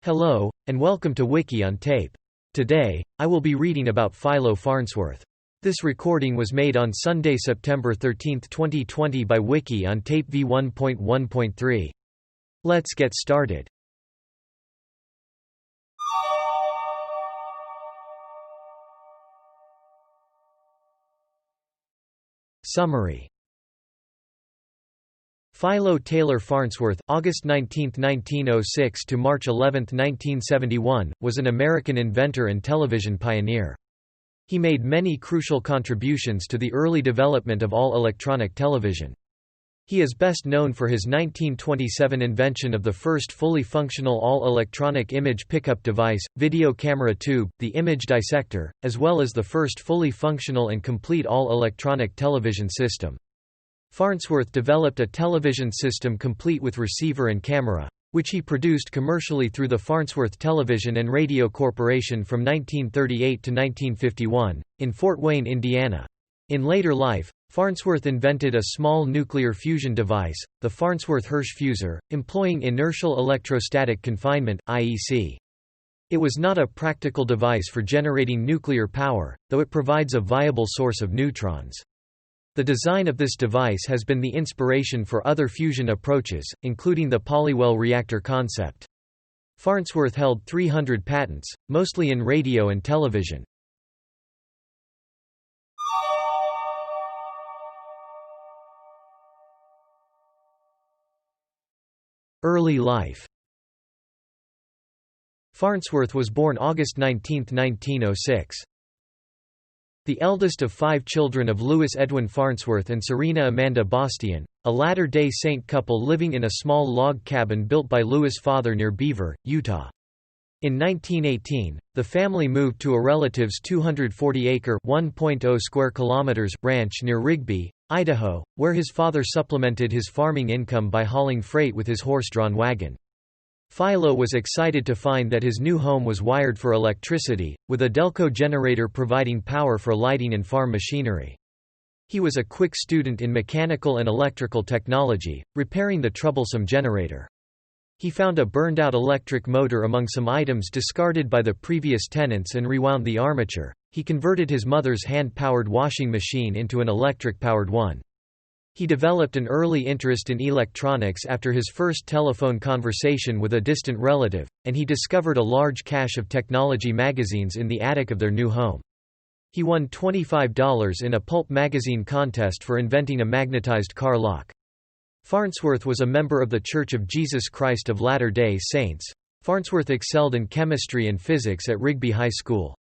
Hello, and welcome to Wiki-On-Tape. Today, I will be reading about Philo Farnsworth. This recording was made on Sunday, September 13, 2020 by Wiki-On-Tape v1.1.3. Let's get started. Summary. Philo Taylor Farnsworth, August 19, 1906 to March 11, 1971, was an American inventor and television pioneer. He made many crucial contributions to the early development of all electronic television. He is best known for his 1927 invention of the first fully functional all-electronic image pickup device, video camera tube, the image dissector, as well as the first fully functional and complete all-electronic television system. Farnsworth developed a television system complete with receiver and camera, which he produced commercially through the Farnsworth Television and Radio Corporation from 1938 to 1951, in Fort Wayne, Indiana. In later life, Farnsworth invented a small nuclear fusion device, the Farnsworth-Hirsch Fusor, employing inertial electrostatic confinement (IEC). It was not a practical device for generating nuclear power, though it provides a viable source of neutrons. The design of this device has been the inspiration for other fusion approaches, including the Polywell reactor concept. Farnsworth held 300 patents, mostly in radio and television. Early life. Farnsworth was born August 19, 1906. The eldest of 5 children of Louis Edwin Farnsworth and Serena Amanda Bastian, a Latter-day Saint couple living in a small log cabin built by Louis' father near Beaver, Utah. In 1918, the family moved to a relative's 240-acre (1.0 square kilometers) ranch near Rigby, Idaho, where his father supplemented his farming income by hauling freight with his horse-drawn wagon. Philo was excited to find that his new home was wired for electricity, with a Delco generator providing power for lighting and farm machinery. He was a quick student in mechanical and electrical technology, repairing the troublesome generator. He found a burned-out electric motor among some items discarded by the previous tenants and rewound the armature. He converted his mother's hand-powered washing machine into an electric-powered one. He developed an early interest in electronics after his first telephone conversation with a distant relative, and he discovered a large cache of technology magazines in the attic of their new home. He won $25 in a pulp magazine contest for inventing a magnetized car lock. Farnsworth was a member of the Church of Jesus Christ of Latter-day Saints. Farnsworth excelled in chemistry and physics at Rigby High School.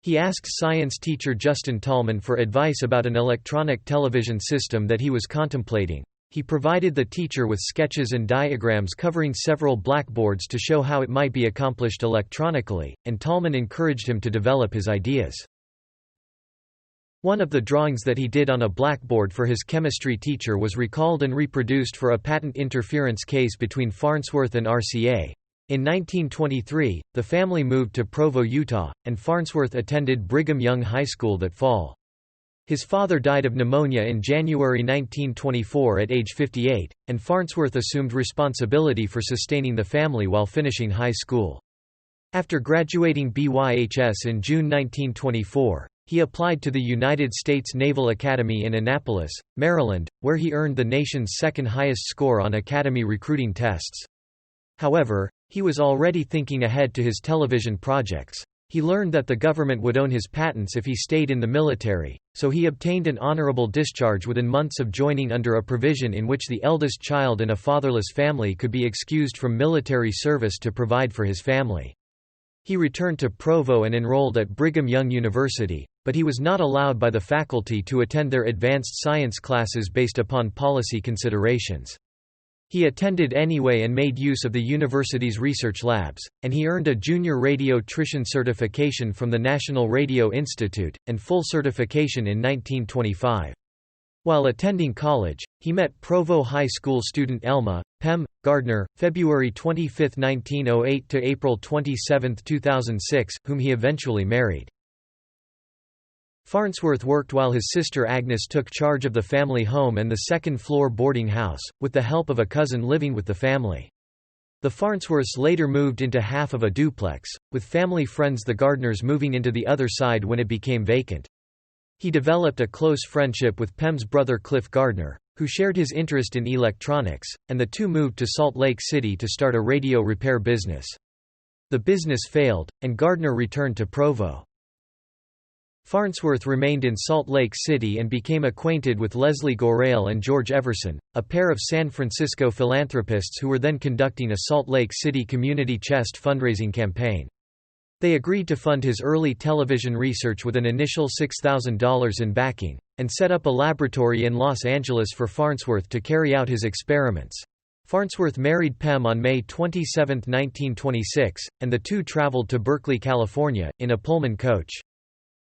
He asked science teacher Justin Tallman for advice about an electronic television system that he was contemplating. He provided the teacher with sketches and diagrams covering several blackboards to show how it might be accomplished electronically, and Tallman encouraged him to develop his ideas. One of the drawings that he did on a blackboard for his chemistry teacher was recalled and reproduced for a patent interference case between Farnsworth and RCA. In 1923, the family moved to Provo, Utah, and Farnsworth attended Brigham Young High School that fall. His father died of pneumonia in January 1924 at age 58, and Farnsworth assumed responsibility for sustaining the family while finishing high school. After graduating BYHS in June 1924, he applied to the United States Naval Academy in Annapolis, Maryland, where he earned the nation's second highest score on Academy recruiting tests. However, he was already thinking ahead to his television projects. He learned that the government would own his patents if he stayed in the military, so he obtained an honorable discharge within months of joining under a provision in which the eldest child in a fatherless family could be excused from military service to provide for his family. He returned to Provo and enrolled at Brigham Young University, but he was not allowed by the faculty to attend their advanced science classes based upon policy considerations. He attended anyway and made use of the university's research labs, and he earned a junior radiotrician certification from the National Radio Institute, and full certification in 1925. While attending college, he met Provo High School student Elma Pem Gardner, February 25, 1908 to April 27, 2006, whom he eventually married. Farnsworth worked while his sister Agnes took charge of the family home and the second-floor boarding house, with the help of a cousin living with the family. The Farnsworths later moved into half of a duplex, with family friends the Gardners moving into the other side when it became vacant. He developed a close friendship with Pem's brother Cliff Gardner, who shared his interest in electronics, and the two moved to Salt Lake City to start a radio repair business. The business failed, and Gardner returned to Provo. Farnsworth remained in Salt Lake City and became acquainted with Leslie Gorrell and George Everson, a pair of San Francisco philanthropists who were then conducting a Salt Lake City community chest fundraising campaign. They agreed to fund his early television research with an initial $6,000 in backing, and set up a laboratory in Los Angeles for Farnsworth to carry out his experiments. Farnsworth married Pem on May 27, 1926, and the two traveled to Berkeley, California, in a Pullman coach.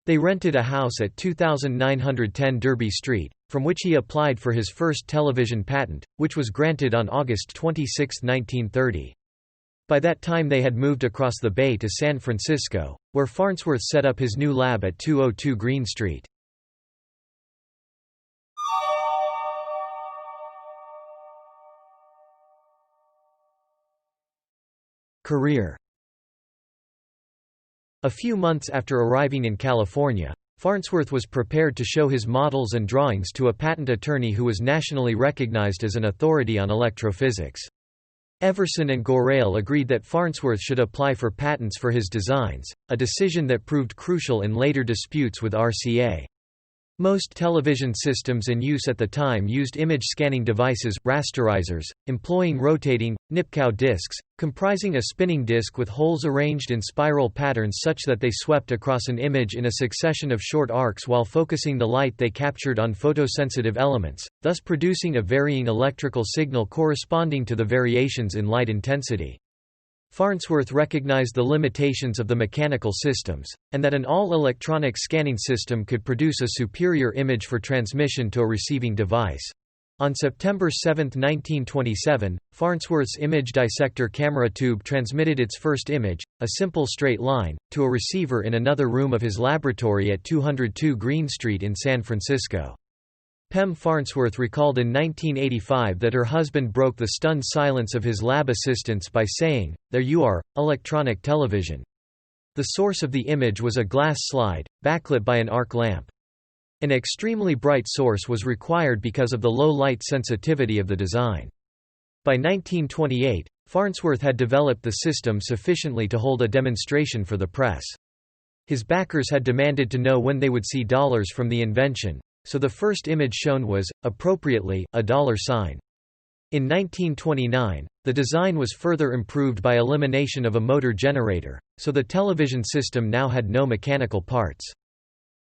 They rented a house at 2910 Derby Street, from which he applied for his first television patent, which was granted on August 26, 1930. By that time they had moved across the bay to San Francisco, where Farnsworth set up his new lab at 202 Green Street. Career. A few months after arriving in California, Farnsworth was prepared to show his models and drawings to a patent attorney who was nationally recognized as an authority on electrophysics. Everson and Gorrell agreed that Farnsworth should apply for patents for his designs, a decision that proved crucial in later disputes with RCA. Most television systems in use at the time used image scanning devices, rasterizers, employing rotating, Nipkow discs, comprising a spinning disc with holes arranged in spiral patterns such that they swept across an image in a succession of short arcs while focusing the light they captured on photosensitive elements, thus producing a varying electrical signal corresponding to the variations in light intensity. Farnsworth recognized the limitations of the mechanical systems, and that an all-electronic scanning system could produce a superior image for transmission to a receiving device. On September 7, 1927, Farnsworth's image dissector camera tube transmitted its first image, a simple straight line, to a receiver in another room of his laboratory at 202 Green Street in San Francisco. Pem Farnsworth recalled in 1985 that her husband broke the stunned silence of his lab assistants by saying, "There you are, electronic television." The source of the image was a glass slide, backlit by an arc lamp. An extremely bright source was required because of the low light sensitivity of the design. By 1928, Farnsworth had developed the system sufficiently to hold a demonstration for the press. His backers had demanded to know when they would see dollars from the invention, so the first image shown was, appropriately, a dollar sign. In 1929, the design was further improved by elimination of a motor generator, so the television system now had no mechanical parts.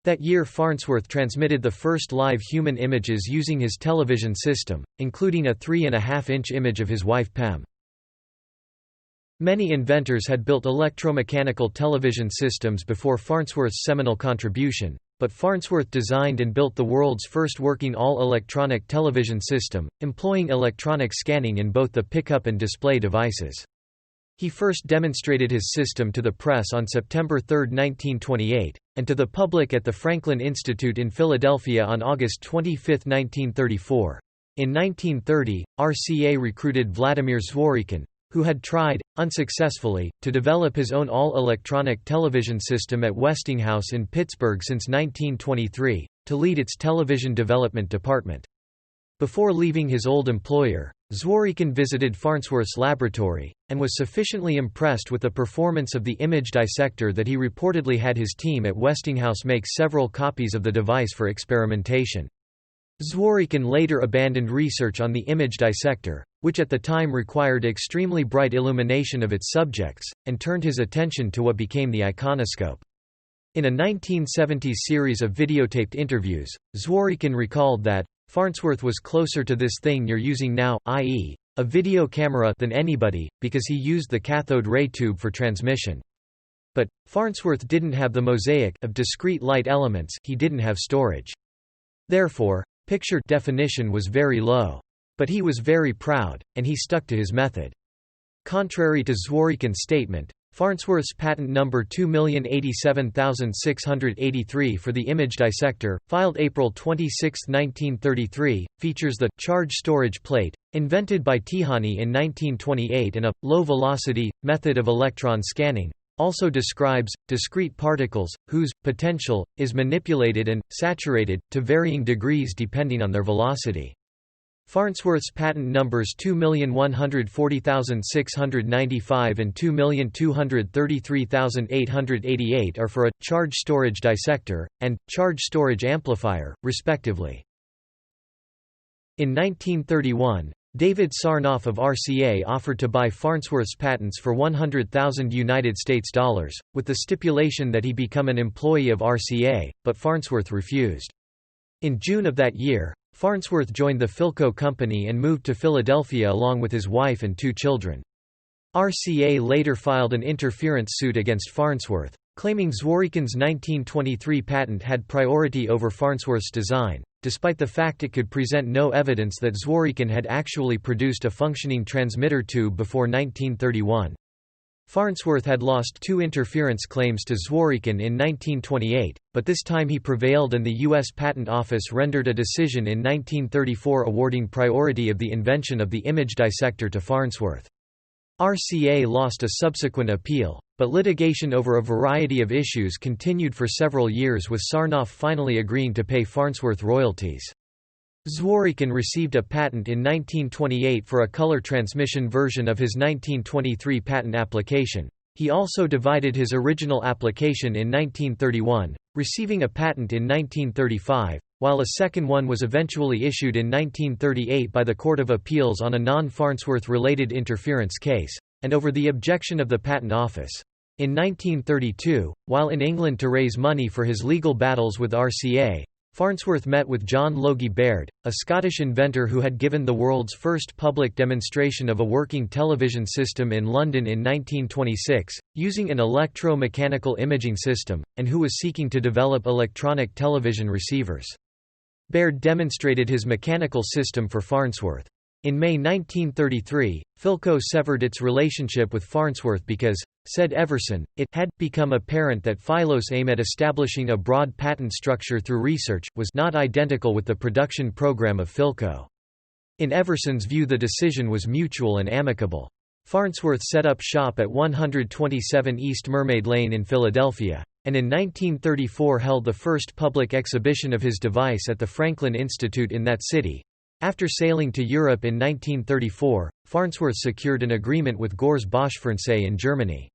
That year Farnsworth transmitted the first live human images using his television system, including a 3.5-inch image of his wife Pem. Many inventors had built electromechanical television systems before Farnsworth's seminal contribution, but Farnsworth designed and built the world's first working all-electronic television system, employing electronic scanning in both the pickup and display devices. He first demonstrated his system to the press on September 3, 1928, and to the public at the Franklin Institute in Philadelphia on August 25, 1934. In 1930, RCA recruited Vladimir Zworykin, who had tried, unsuccessfully, to develop his own all-electronic television system at Westinghouse in Pittsburgh since 1923, to lead its television development department. Before leaving his old employer, Zworykin visited Farnsworth's laboratory, and was sufficiently impressed with the performance of the image dissector that he reportedly had his team at Westinghouse make several copies of the device for experimentation. Zworykin later abandoned research on the image dissector, which at the time required extremely bright illumination of its subjects, and turned his attention to what became the iconoscope. In a 1970s series of videotaped interviews, Zworykin recalled that, "Farnsworth was closer to this thing you're using now, i.e., a video camera, than anybody, because he used the cathode ray tube for transmission. But, Farnsworth didn't have the mosaic of discrete light elements, he didn't have storage. Therefore, picture definition was very low. But he was very proud, and he stuck to his method." Contrary to Zworykin's statement, Farnsworth's patent number 2,087,683 for the image dissector, filed April 26, 1933, features the charge storage plate, invented by Tihany in 1928 and a low-velocity method of electron scanning, also describes discrete particles, whose potential is manipulated and saturated to varying degrees depending on their velocity. Farnsworth's patent numbers 2,140,695 and 2,233,888 are for a charge storage dissector and charge storage amplifier, respectively. In 1931, David Sarnoff of RCA offered to buy Farnsworth's patents for $100,000, with the stipulation that he become an employee of RCA, but Farnsworth refused. In June of that year, Farnsworth joined the Philco company and moved to Philadelphia along with his wife and 2 children. RCA later filed an interference suit against Farnsworth, claiming Zworykin's 1923 patent had priority over Farnsworth's design, despite the fact it could present no evidence that Zworykin had actually produced a functioning transmitter tube before 1931. Farnsworth had lost 2 interference claims to Zworykin in 1928, but this time he prevailed and the U.S. Patent Office rendered a decision in 1934 awarding priority of the invention of the image dissector to Farnsworth. RCA lost a subsequent appeal, but litigation over a variety of issues continued for several years, with Sarnoff finally agreeing to pay Farnsworth royalties. Zworykin received a patent in 1928 for a color transmission version of his 1923 patent application. He also divided his original application in 1931, receiving a patent in 1935, while a second one was eventually issued in 1938 by the Court of Appeals on a non-Farnsworth-related interference case, and over the objection of the Patent Office. In 1932, while in England to raise money for his legal battles with RCA, Farnsworth met with John Logie Baird, a Scottish inventor who had given the world's first public demonstration of a working television system in London in 1926, using an electro-mechanical imaging system, and who was seeking to develop electronic television receivers. Baird demonstrated his mechanical system for Farnsworth. In May 1933, Philco severed its relationship with Farnsworth because, said Everson, it had become apparent that Philo's aim at establishing a broad patent structure through research was not identical with the production program of Philco. In Everson's view, the decision was mutual and amicable. Farnsworth set up shop at 127 East Mermaid Lane in Philadelphia, and in 1934 held the first public exhibition of his device at the Franklin Institute in that city. After sailing to Europe in 1934, Farnsworth secured an agreement with Gores Bosch-Francais in Germany.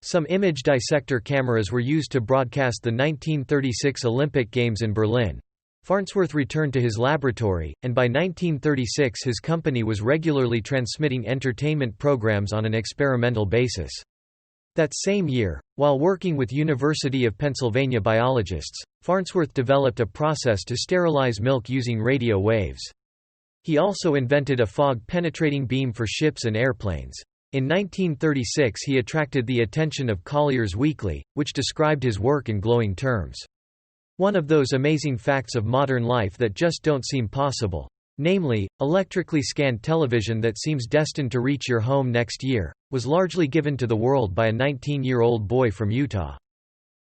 Some image dissector cameras were used to broadcast the 1936 Olympic Games in Berlin. Farnsworth returned to his laboratory, and by 1936 his company was regularly transmitting entertainment programs on an experimental basis. That same year, while working with University of Pennsylvania biologists, Farnsworth developed a process to sterilize milk using radio waves. He also invented a fog-penetrating beam for ships and airplanes. In 1936 he attracted the attention of Collier's Weekly, which described his work in glowing terms. One of those amazing facts of modern life that just don't seem possible. Namely, electrically scanned television that seems destined to reach your home next year, was largely given to the world by a 19-year-old boy from Utah.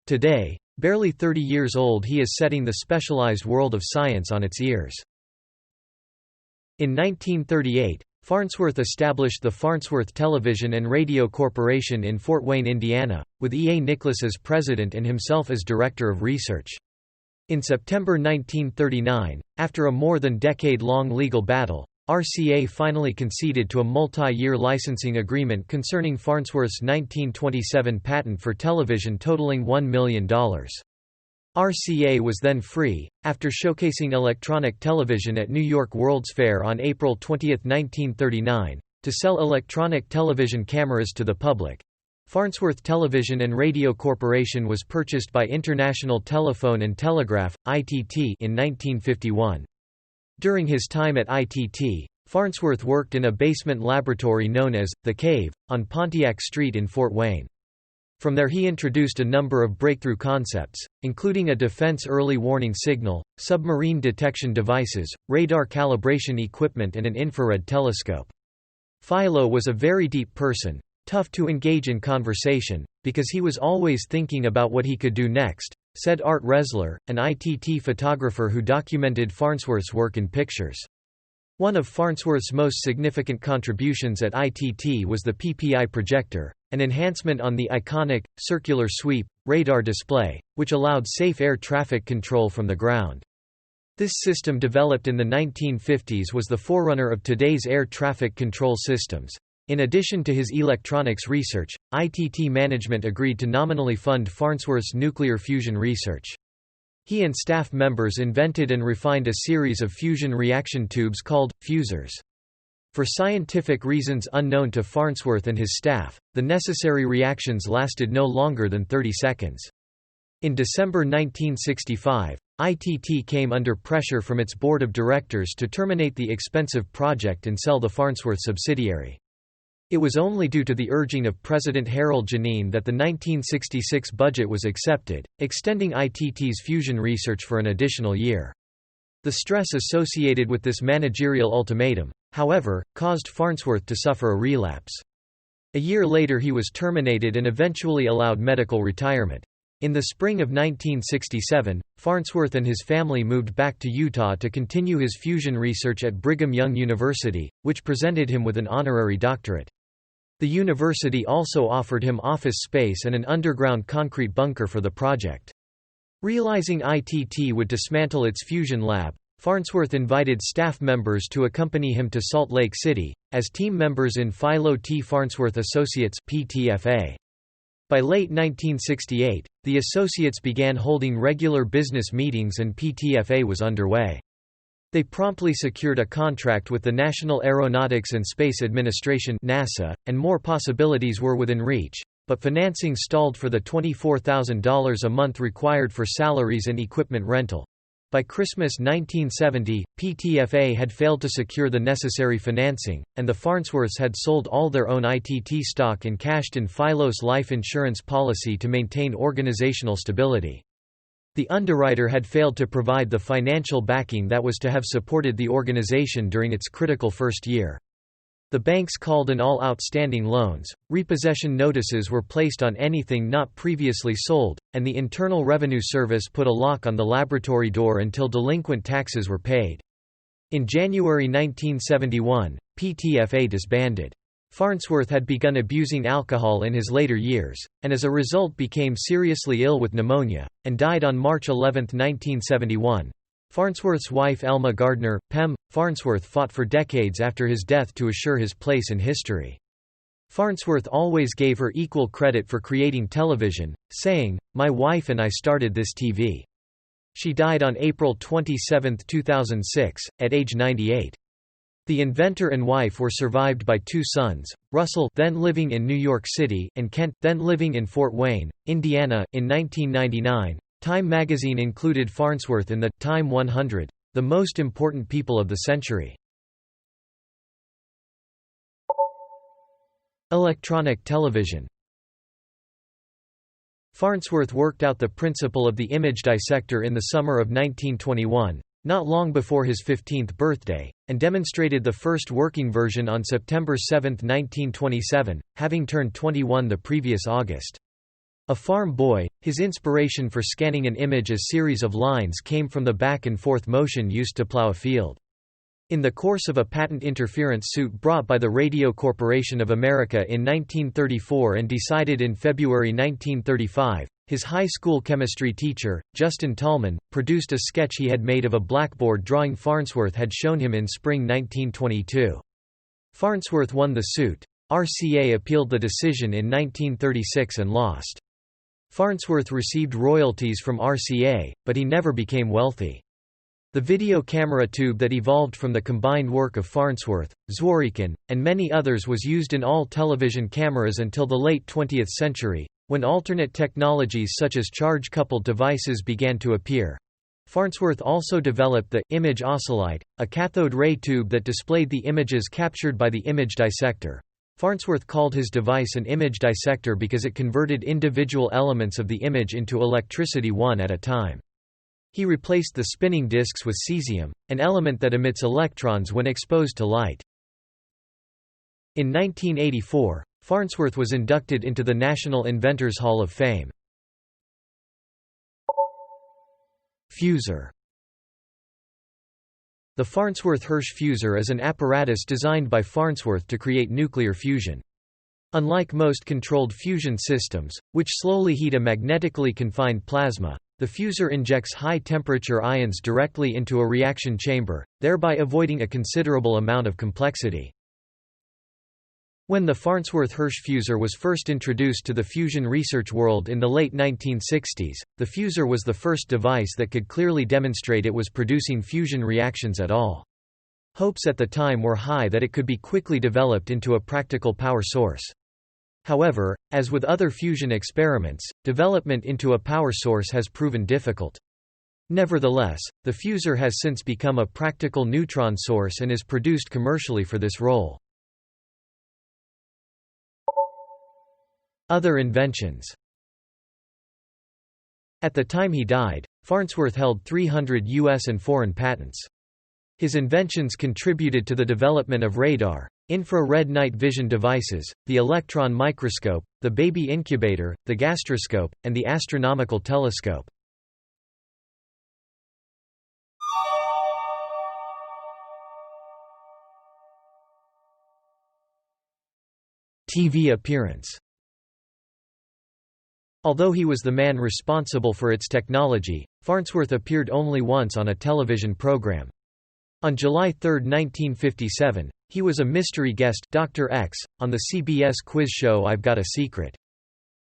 Today, barely 30 years old, he is setting the specialized world of science on its ears. In 1938, Farnsworth established the Farnsworth Television and Radio Corporation in Fort Wayne, Indiana, with E. A. Nicholas as president and himself as director of research. In September 1939, after a more than decade-long legal battle, RCA finally conceded to a multi-year licensing agreement concerning Farnsworth's 1927 patent for television totaling $1 million. RCA was then free, after showcasing electronic television at New York World's Fair on April 20, 1939, to sell electronic television cameras to the public. Farnsworth Television and Radio Corporation was purchased by International Telephone and Telegraph, ITT, in 1951. During his time at ITT, Farnsworth worked in a basement laboratory known as The Cave, on Pontiac Street in Fort Wayne. From there he introduced a number of breakthrough concepts, including a defense early warning signal, submarine detection devices, radar calibration equipment and an infrared telescope. Philo was a very deep person, tough to engage in conversation, because he was always thinking about what he could do next, said Art Resler, an ITT photographer who documented Farnsworth's work in pictures. One of Farnsworth's most significant contributions at ITT was the PPI projector, an enhancement on the iconic, circular sweep, radar display, which allowed safe air traffic control from the ground. This system, developed in the 1950s, was the forerunner of today's air traffic control systems. In addition to his electronics research, ITT management agreed to nominally fund Farnsworth's nuclear fusion research. He and staff members invented and refined a series of fusion reaction tubes called Fusors. For scientific reasons unknown to Farnsworth and his staff, the necessary reactions lasted no longer than 30 seconds. In December 1965, ITT came under pressure from its board of directors to terminate the expensive project and sell the Farnsworth subsidiary. It was only due to the urging of President Harold Janine that the 1966 budget was accepted, extending ITT's fusion research for an additional year. The stress associated with this managerial ultimatum, however, caused Farnsworth to suffer a relapse. A year later he was terminated and eventually allowed medical retirement. In the spring of 1967, Farnsworth and his family moved back to Utah to continue his fusion research at Brigham Young University, which presented him with an honorary doctorate. The university also offered him office space and an underground concrete bunker for the project. Realizing ITT would dismantle its fusion lab, Farnsworth invited staff members to accompany him to Salt Lake City, as team members in Philo T. Farnsworth Associates (PTFA). By late 1968, the associates began holding regular business meetings and PTFA was underway. They promptly secured a contract with the National Aeronautics and Space Administration (NASA), and more possibilities were within reach, but financing stalled for the $24,000 a month required for salaries and equipment rental. By Christmas 1970, PTFA had failed to secure the necessary financing, and the Farnsworths had sold all their own ITT stock and cashed in Philo's life insurance policy to maintain organizational stability. The underwriter had failed to provide the financial backing that was to have supported the organization during its critical first year. The banks called in all outstanding loans, repossession notices were placed on anything not previously sold, and the Internal Revenue Service put a lock on the laboratory door until delinquent taxes were paid. In January 1971, PTFA disbanded. Farnsworth had begun abusing alcohol in his later years, and as a result became seriously ill with pneumonia, and died on March 11, 1971. Farnsworth's wife Elma Gardner, Pem. Farnsworth fought for decades after his death to assure his place in history. Farnsworth always gave her equal credit for creating television, saying, "My wife and I started this TV." She died on April 27, 2006, at age 98. The inventor and wife were survived by two sons, Russell, then living in New York City, and Kent, then living in Fort Wayne, Indiana. In 1999, Time magazine included Farnsworth in the Time 100, the most important people of the century. Electronic television. Farnsworth worked out the principle of the image dissector in the summer of 1921. Not long before his 15th birthday, and demonstrated the first working version on September 7, 1927, having turned 21 the previous August. A farm boy, his inspiration for scanning an image as series of lines came from the back-and-forth motion used to plow a field. In the course of a patent interference suit brought by the Radio Corporation of America in 1934 and decided in February 1935, his high school chemistry teacher, Justin Tallman, produced a sketch he had made of a blackboard drawing Farnsworth had shown him in spring 1922. Farnsworth won the suit. RCA appealed the decision in 1936 and lost. Farnsworth received royalties from RCA, but he never became wealthy. The video camera tube that evolved from the combined work of Farnsworth, Zworykin, and many others was used in all television cameras until the late 20th century, when alternate technologies such as charge-coupled devices began to appear. Farnsworth also developed the image oscillite, a cathode ray tube that displayed the images captured by the image dissector. Farnsworth called his device an image dissector because it converted individual elements of the image into electricity one at a time. He replaced the spinning disks with cesium, an element that emits electrons when exposed to light. In 1984, Farnsworth was inducted into the National Inventors Hall of Fame. Fusor. The Farnsworth-Hirsch fusor is an apparatus designed by Farnsworth to create nuclear fusion. Unlike most controlled fusion systems, which slowly heat a magnetically confined plasma, the fusor injects high-temperature ions directly into a reaction chamber, thereby avoiding a considerable amount of complexity. When the Farnsworth-Hirsch fusor was first introduced to the fusion research world in the late 1960s, the fusor was the first device that could clearly demonstrate it was producing fusion reactions at all. Hopes at the time were high that it could be quickly developed into a practical power source. However, as with other fusion experiments, development into a power source has proven difficult. Nevertheless, the fusor has since become a practical neutron source and is produced commercially for this role. Other inventions. At the time he died, Farnsworth held 300 U.S. and foreign patents. His inventions contributed to the development of radar, infrared night vision devices, the electron microscope, the baby incubator, the gastroscope, and the astronomical telescope. TV appearance. Although he was the man responsible for its technology, Farnsworth appeared only once on a television program. On July 3, 1957, he was a mystery guest, Dr. X, on the CBS quiz show I've Got a Secret.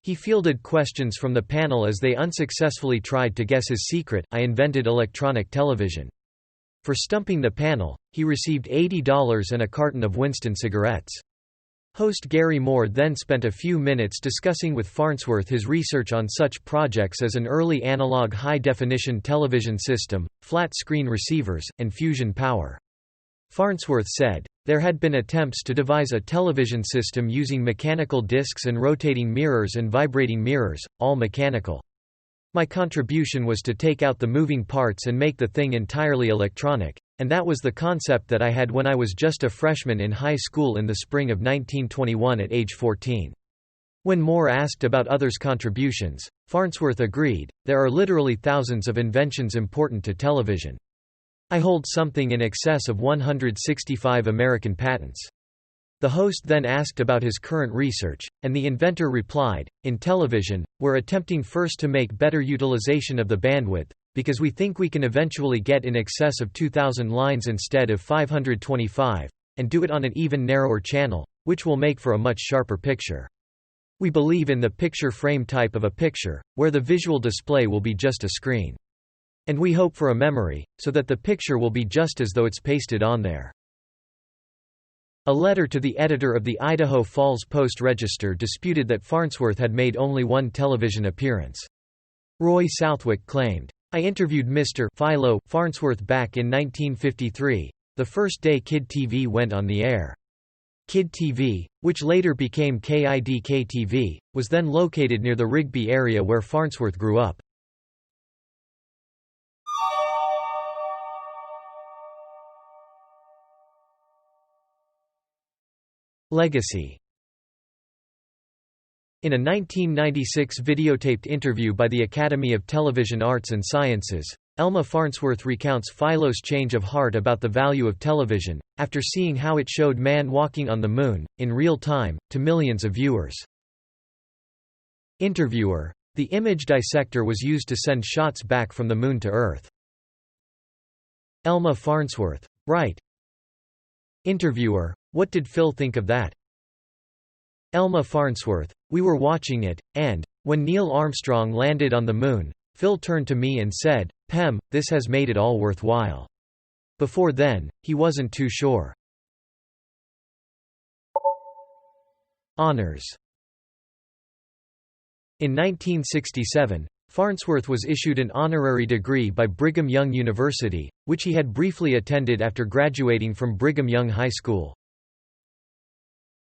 He fielded questions from the panel as they unsuccessfully tried to guess his secret: I invented electronic television. For stumping the panel, he received $80 and a carton of Winston cigarettes. Host Gary Moore then spent a few minutes discussing with Farnsworth his research on such projects as an early analog high-definition television system, flat-screen receivers, and fusion power. Farnsworth said, "There had been attempts to devise a television system using mechanical discs and rotating mirrors and vibrating mirrors, all mechanical. My contribution was to take out the moving parts and make the thing entirely electronic. And that was the concept that I had when I was just a freshman in high school in the spring of 1921 at age 14. When Moore asked about others' contributions, Farnsworth agreed, "There are literally thousands of inventions important to television. I hold something in excess of 165 American patents." The host then asked about his current research, and the inventor replied, "In television, we're attempting first to make better utilization of the bandwidth, because we think we can eventually get in excess of 2,000 lines instead of 525, and do it on an even narrower channel, which will make for a much sharper picture. We believe in the picture frame type of a picture, where the visual display will be just a screen. And we hope for a memory, so that the picture will be just as though it's pasted on there." A letter to the editor of the Idaho Falls Post-Register disputed that Farnsworth had made only one television appearance. Roy Southwick claimed, "I interviewed Mr. Philo Farnsworth back in 1953, the first day Kid TV went on the air. Kid TV, which later became KIDK TV, was then located near the Rigby area where Farnsworth grew up." Legacy. In a 1996 videotaped interview by the Academy of Television Arts and Sciences, Elma Farnsworth recounts Philo's change of heart about the value of television, after seeing how it showed man walking on the moon, in real time, to millions of viewers. Interviewer: The image dissector was used to send shots back from the moon to Earth. Elma Farnsworth: Right. Interviewer: What did Phil think of that? Elma Farnsworth: We were watching it, and, when Neil Armstrong landed on the moon, Phil turned to me and said, "Pem, this has made it all worthwhile." Before then, he wasn't too sure. Honors. In 1967, Farnsworth was issued an honorary degree by Brigham Young University, which he had briefly attended after graduating from Brigham Young High School.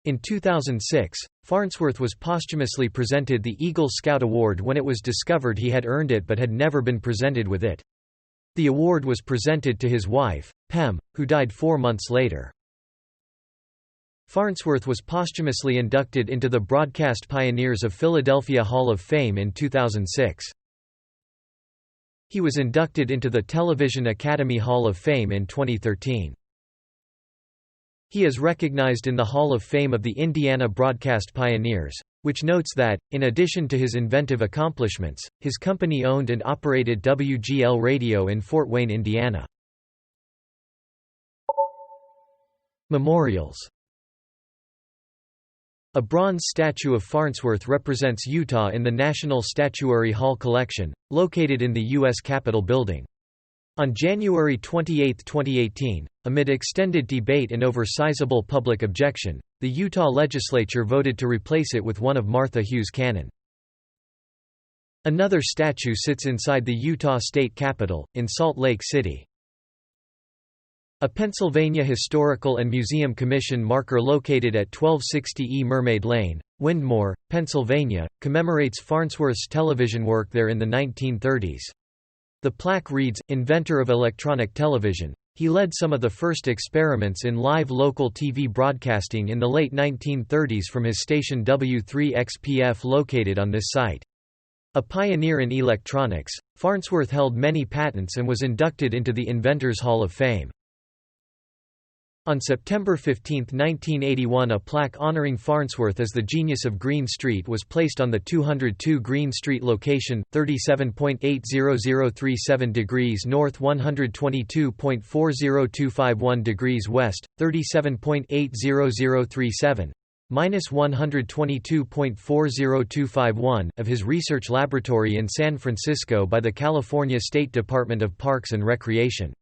In 2006, Farnsworth was posthumously presented the Eagle Scout Award when it was discovered he had earned it but had never been presented with it. The award was presented to his wife, Pem, who died 4 months later. Farnsworth was posthumously inducted into the Broadcast Pioneers of Philadelphia Hall of Fame in 2006. He was inducted into the Television Academy Hall of Fame in 2013. He is recognized in the Hall of Fame of the Indiana Broadcast Pioneers, which notes that, in addition to his inventive accomplishments, his company owned and operated WGL Radio in Fort Wayne, Indiana. Memorials. A bronze statue of Farnsworth represents Utah in the National Statuary Hall collection, located in the U.S. Capitol Building. On January 28, 2018, amid extended debate and over sizable public objection, the Utah legislature voted to replace it with one of Martha Hughes' Cannon. Another statue sits inside the Utah State Capitol, in Salt Lake City. A Pennsylvania Historical and Museum Commission marker located at 1260 E Mermaid Lane, Windmore, Pennsylvania, commemorates Farnsworth's television work there in the 1930s. The plaque reads, "Inventor of electronic television." He led some of the first experiments in live local TV broadcasting in the late 1930s from his station W3XPF located on this site. A pioneer in electronics, Farnsworth held many patents and was inducted into the Inventors Hall of Fame. On September 15, 1981, a plaque honoring Farnsworth as the genius of Green Street was placed on the 202 Green Street location, 37.80037 degrees north, 122.40251 degrees west, 37.80037 -122.40251 of his research laboratory in San Francisco by the California State Department of Parks and Recreation.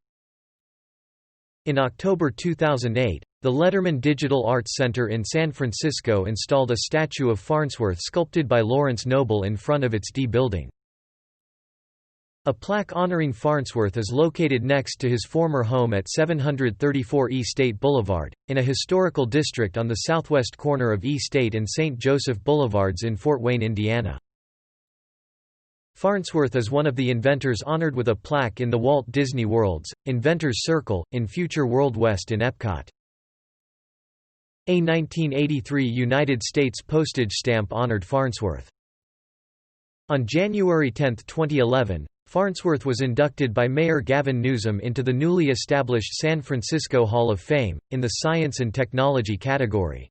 In October 2008, the Letterman Digital Arts Center in San Francisco installed a statue of Farnsworth sculpted by Lawrence Noble in front of its D building. A plaque honoring Farnsworth is located next to his former home at 734 E State Boulevard, in a historical district on the southwest corner of E State and St. Joseph Boulevards in Fort Wayne, Indiana. Farnsworth is one of the inventors honored with a plaque in the Walt Disney World's Inventors Circle, in Future World West in Epcot. A 1983 United States postage stamp honored Farnsworth. On January 10, 2011, Farnsworth was inducted by Mayor Gavin Newsom into the newly established San Francisco Hall of Fame, in the Science and Technology category.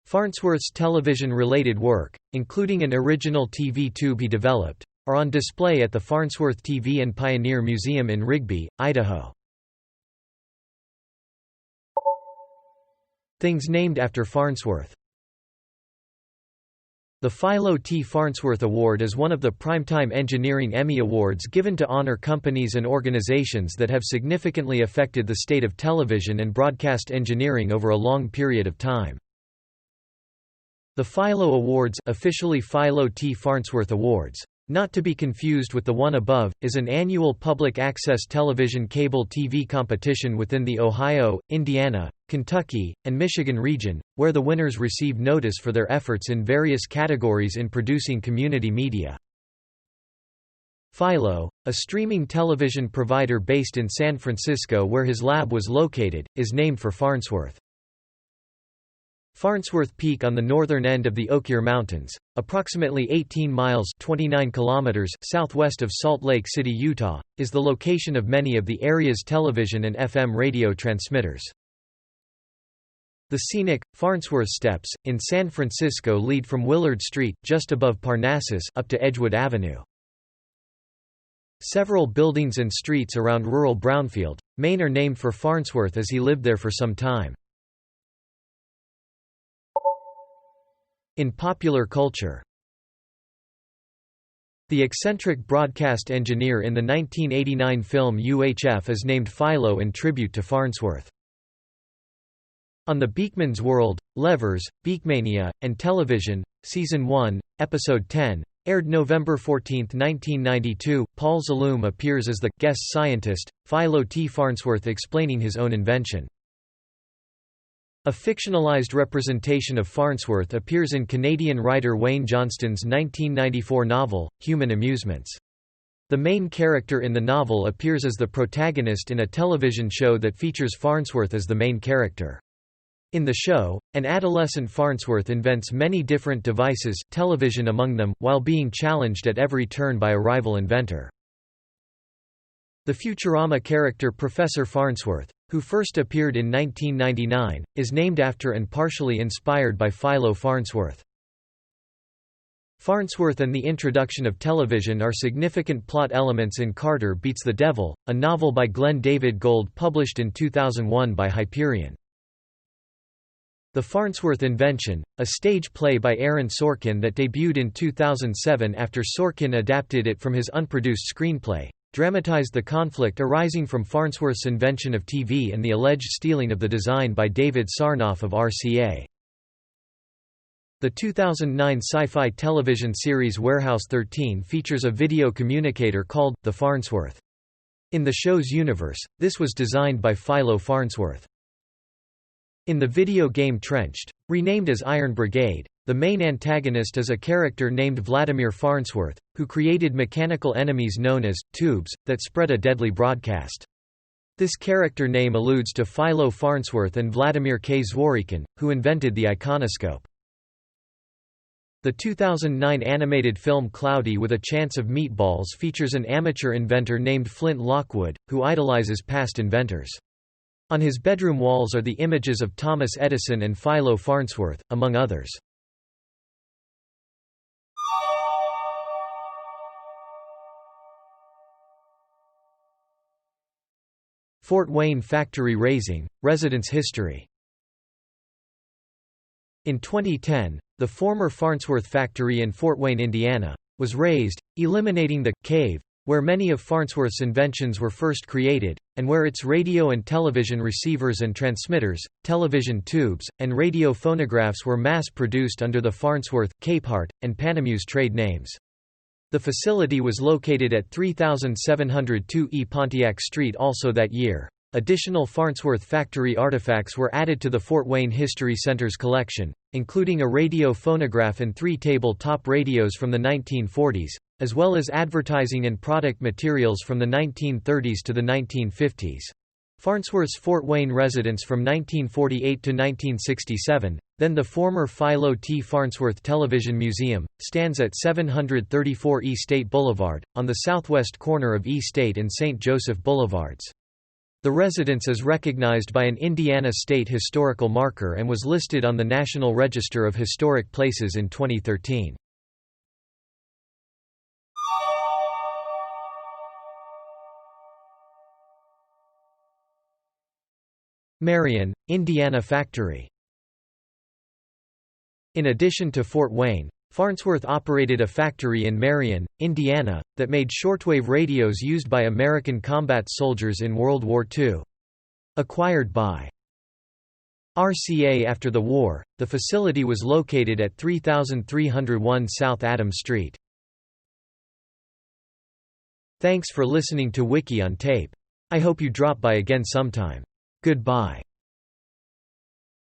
Farnsworth's television-related work, including an original TV tube he developed, are on display at the Farnsworth TV and Pioneer Museum in Rigby, Idaho. Things named after Farnsworth. The Philo T. Farnsworth Award is one of the Primetime Engineering Emmy Awards given to honor companies and organizations that have significantly affected the state of television and broadcast engineering over a long period of time. The Philo Awards, officially Philo T. Farnsworth Awards, not to be confused with the one above, is an annual public access television cable TV competition within the Ohio, Indiana, Kentucky, and Michigan region, where the winners receive notice for their efforts in various categories in producing community media. Philo, a streaming television provider based in San Francisco where his lab was located, is named for Farnsworth. Farnsworth Peak on the northern end of the Oquirrh Mountains, approximately 18 miles (29 kilometers) southwest of Salt Lake City, Utah, is the location of many of the area's television and FM radio transmitters. The scenic, Farnsworth Steps, in San Francisco lead from Willard Street, just above Parnassus, up to Edgewood Avenue. Several buildings and streets around rural Brownfield, Maine are named for Farnsworth as he lived there for some time. In popular culture, the eccentric broadcast engineer in the 1989 film UHF is named Philo in tribute to Farnsworth. On The Beakman's World, Levers, Beakmania, and Television, Season 1, Episode 10, aired November 14, 1992, Paul Zaloom appears as the guest scientist, Philo T. Farnsworth explaining his own invention. A fictionalized representation of Farnsworth appears in Canadian writer Wayne Johnston's 1994 novel, Human Amusements. The main character in the novel appears as the protagonist in a television show that features Farnsworth as the main character. In the show, an adolescent Farnsworth invents many different devices, television among them, while being challenged at every turn by a rival inventor. The Futurama character Professor Farnsworth, who first appeared in 1999, is named after and partially inspired by Philo Farnsworth. Farnsworth and the introduction of television are significant plot elements in Carter Beats the Devil, a novel by Glenn David Gould published in 2001 by Hyperion. The Farnsworth Invention, a stage play by Aaron Sorkin that debuted in 2007 after Sorkin adapted it from his unproduced screenplay, dramatized the conflict arising from Farnsworth's invention of TV and the alleged stealing of the design by David Sarnoff of RCA. The 2009 sci-fi television series Warehouse 13 features a video communicator called the Farnsworth. In the show's universe, this was designed by Philo Farnsworth. In the video game Trenched, renamed as Iron Brigade, the main antagonist is a character named Vladimir Farnsworth, who created mechanical enemies known as tubes that spread a deadly broadcast. This character name alludes to Philo Farnsworth and Vladimir K. Zworykin, who invented the iconoscope. The 2009 animated film Cloudy with a Chance of Meatballs features an amateur inventor named Flint Lockwood, who idolizes past inventors. On his bedroom walls are the images of Thomas Edison and Philo Farnsworth, among others. Fort Wayne Factory razing, residence history. In 2010, the former Farnsworth factory in Fort Wayne, Indiana, was razed, eliminating the cave where many of Farnsworth's inventions were first created, and where its radio and television receivers and transmitters, television tubes, and radio phonographs were mass-produced under the Farnsworth, Capehart, and Panamuse trade names. The facility was located at 3702 E Pontiac Street also that year. Additional Farnsworth factory artifacts were added to the Fort Wayne History Center's collection, including a radio phonograph and 3 table-top radios from the 1940s, as well as advertising and product materials from the 1930s to the 1950s. Farnsworth's Fort Wayne residence from 1948 to 1967, then the former Philo T. Farnsworth Television Museum, stands at 734 E State Boulevard, on the southwest corner of E State and St. Joseph Boulevards. The residence is recognized by an Indiana State Historical Marker and was listed on the National Register of Historic Places in 2013. Marion, Indiana factory. In addition to Fort Wayne, Farnsworth operated a factory in Marion, Indiana, that made shortwave radios used by American combat soldiers in World War II. Acquired by RCA after the war, the facility was located at 3301 South Adams Street. Thanks for listening to Wiki-On-Tape. I hope you drop by again sometime. Goodbye.